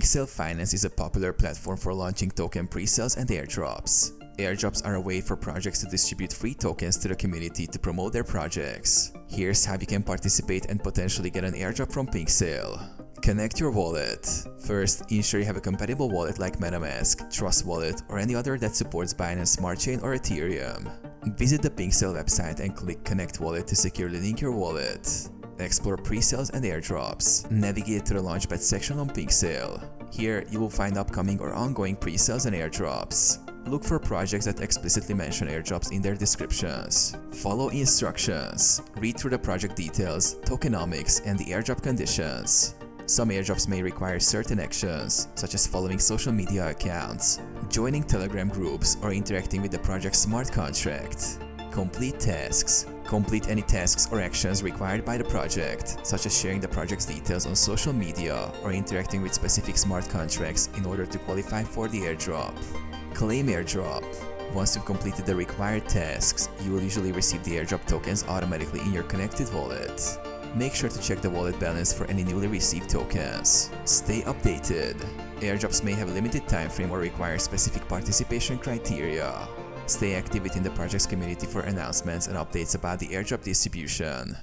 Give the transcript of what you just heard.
PinkSale Finance is a popular platform for launching token pre-sales and airdrops. Airdrops are a way for projects to distribute free tokens to the community to promote their projects. Here's how you can participate and potentially get an airdrop from PinkSale. Connect your wallet. First, ensure you have a compatible wallet like MetaMask, Trust Wallet, or any other that supports Binance Smart Chain or Ethereum. Visit the PinkSale website and click Connect Wallet to securely link your wallet. Explore pre-sales and airdrops. Navigate to the Launchpad section on PinkSale. Here, you will find upcoming or ongoing pre-sales and airdrops. Look for projects that explicitly mention airdrops in their descriptions. Follow instructions. Read through the project details, tokenomics, and the airdrop conditions. Some airdrops may require certain actions, such as following social media accounts, joining Telegram groups, or interacting with the project's smart contract. Complete tasks. Complete any tasks or actions required by the project, such as sharing the project's details on social media or interacting with specific smart contracts in order to qualify for the airdrop. Claim airdrop. Once you've completed the required tasks, you will usually receive the airdrop tokens automatically in your connected wallet. Make sure to check the wallet balance for any newly received tokens. Stay updated. Airdrops may have a limited time frame or require specific participation criteria. Stay active within the project's community for announcements and updates about the airdrop distribution.